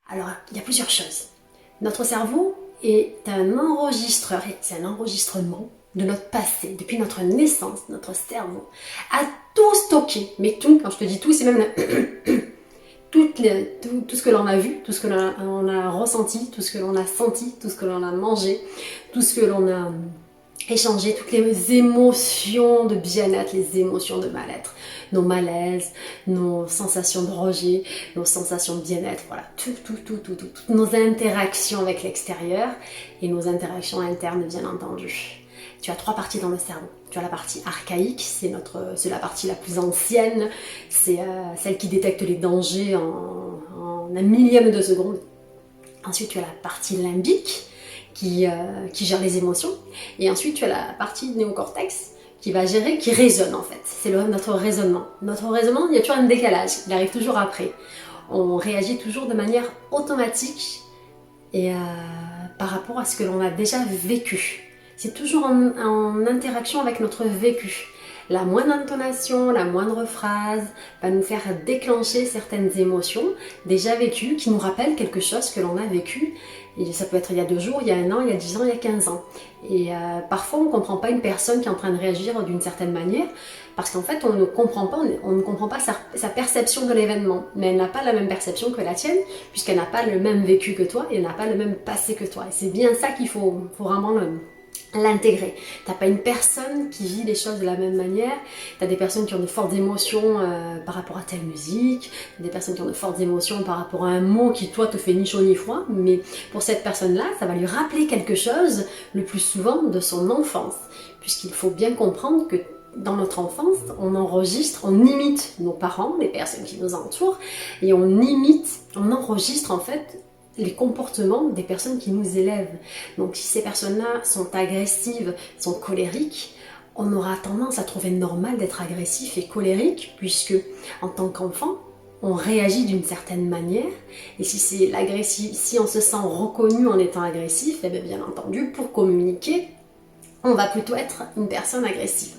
Alors, il y a plusieurs choses. Notre cerveau est un enregistreur, c'est un enregistrement de notre passé. Depuis notre naissance, notre cerveau a tout stocké. Mais tout, quand je te dis tout, c'est même tout, ce que l'on a vu, tout ce que l'on a ressenti, tout ce que l'on a senti, tout ce que l'on a mangé, tout ce que l'on a échangé, toutes les émotions de bien-être, les émotions de mal-être, nos malaises, nos sensations de rejet, nos sensations de bien-être, voilà, toutes nos interactions avec l'extérieur et nos interactions internes, bien entendu. Tu as trois parties dans le cerveau. Tu as la partie archaïque, c'est la partie la plus ancienne, c'est celle qui détecte les dangers en un millième de seconde. Ensuite, tu as la partie limbique, qui gère les émotions. Et ensuite, tu as la partie néocortex qui va gérer, qui résonne en fait. C'est notre raisonnement. Notre raisonnement, il y a toujours un décalage. Il arrive toujours après. On réagit toujours de manière automatique et par rapport à ce que l'on a déjà vécu. C'est toujours en interaction avec notre vécu. La moindre intonation, la moindre phrase va nous faire déclencher certaines émotions déjà vécues qui nous rappellent quelque chose que l'on a vécu. Et ça peut être il y a 2 jours, il y a 1 an, il y a 10 ans, il y a 15 ans. Et parfois on ne comprend pas une personne qui est en train de réagir d'une certaine manière parce qu'en fait on ne comprend pas sa perception de l'événement. Mais elle n'a pas la même perception que la tienne puisqu'elle n'a pas le même vécu que toi et elle n'a pas le même passé que toi. Et c'est bien ça qu'il faut vraiment l'intégrer. T'as pas une personne qui vit les choses de la même manière. T'as des personnes qui ont de fortes émotions par rapport à telle musique, des personnes qui ont de fortes émotions par rapport à un mot qui toi te fait ni chaud ni froid, mais pour cette personne-là, ça va lui rappeler quelque chose le plus souvent de son enfance, puisqu'il faut bien comprendre que dans notre enfance, on enregistre, on imite nos parents, les personnes qui nous entourent, et on enregistre en fait les comportements des personnes qui nous élèvent. Donc si ces personnes-là sont agressives, sont colériques, on aura tendance à trouver normal d'être agressif et colérique, puisque en tant qu'enfant, on réagit d'une certaine manière, et si on se sent reconnu en étant agressif, eh bien entendu, pour communiquer, on va plutôt être une personne agressive.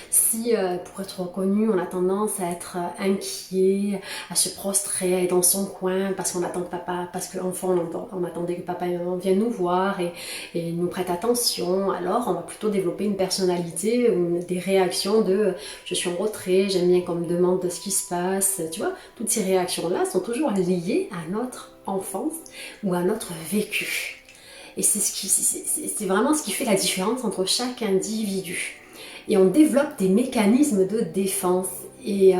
Si pour être reconnu, on a tendance à être inquiet, à se prostrer, à être dans son coin parce qu'on attend que papa, parce que l'enfant on attendait que papa et maman viennent nous voir et nous prêtent attention, alors on va plutôt développer une personnalité ou des réactions de je suis en retrait, j'aime bien qu'on me demande de ce qui se passe, tu vois, toutes ces réactions-là sont toujours liées à notre enfance ou à notre vécu. Et c'est vraiment ce qui fait la différence entre chaque individu. Et on développe des mécanismes de défense. Et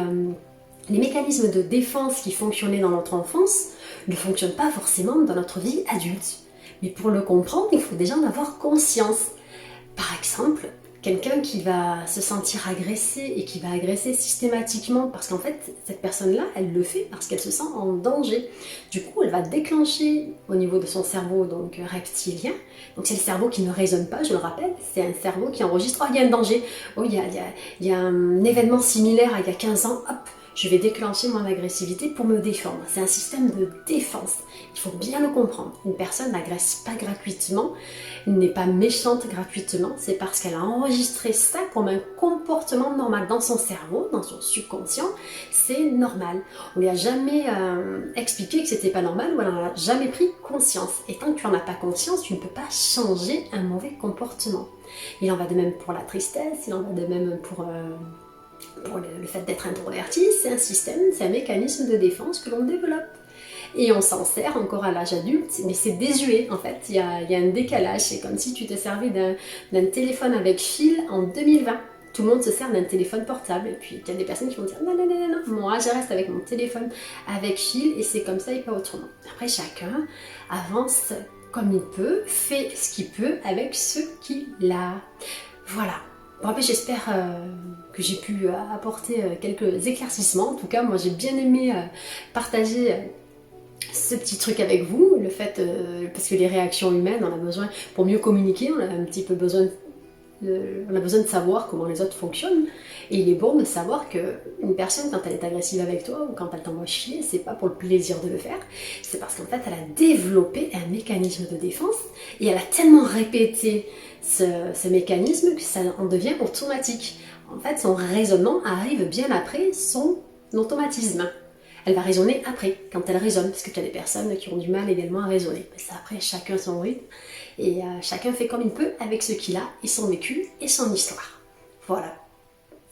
les mécanismes de défense qui fonctionnaient dans notre enfance ne fonctionnent pas forcément dans notre vie adulte. Mais pour le comprendre, il faut déjà en avoir conscience. Par exemple, quelqu'un qui va se sentir agressé et qui va agresser systématiquement parce qu'en fait, cette personne-là, elle le fait parce qu'elle se sent en danger. Du coup, elle va déclencher au niveau de son cerveau donc reptilien. Donc c'est le cerveau qui ne raisonne pas, je le rappelle, c'est un cerveau qui enregistre « Oh, il y a un danger, oh, il y a un événement similaire il y a 15 ans, hop !» Je vais déclencher mon agressivité pour me défendre. C'est un système de défense. Il faut bien le comprendre. Une personne n'agresse pas gratuitement, n'est pas méchante gratuitement. C'est parce qu'elle a enregistré ça comme un comportement normal dans son cerveau, dans son subconscient. C'est normal. On lui a jamais expliqué que c'était pas normal ou elle n'en a jamais pris conscience. Et tant que tu n'en as pas conscience, tu ne peux pas changer un mauvais comportement. Il en va de même pour la tristesse, il en va de même pour le fait d'être introverti, c'est un système, c'est un mécanisme de défense que l'on développe. Et on s'en sert encore à l'âge adulte, mais c'est désuet en fait, il y a un décalage, c'est comme si tu te servais d'un téléphone avec fil en 2020. Tout le monde se sert d'un téléphone portable, et puis il y a des personnes qui vont dire non, moi je reste avec mon téléphone avec fil, et c'est comme ça et pas autrement. Après chacun avance comme il peut, fait ce qu'il peut avec ce qu'il a. Voilà. Bon, après, j'espère que j'ai pu apporter quelques éclaircissements. En tout cas, moi, j'ai bien aimé partager ce petit truc avec vous. Le fait, parce que les réactions humaines, on a besoin, pour mieux communiquer, on a un petit peu besoin on a besoin de savoir comment les autres fonctionnent. Et il est bon de savoir qu'une personne, quand elle est agressive avec toi ou quand elle t'envoie chier, c'est pas pour le plaisir de le faire, c'est parce qu'en fait, elle a développé un mécanisme de défense et elle a tellement répété ce mécanisme que ça en devient automatique. En fait, son raisonnement arrive bien après son automatisme. elle va résonner après, quand elle résonne, parce que tu as des personnes qui ont du mal également à raisonner. Mais ça, après, chacun son rythme, et chacun fait comme il peut avec ce qu'il a, et son vécu, et son histoire. Voilà.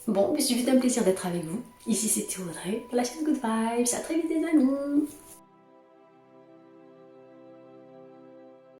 Bon, mais c'était un plaisir d'être avec vous. Ici, c'était Audrey, pour la chaîne Good Vibes. À très vite, les amis.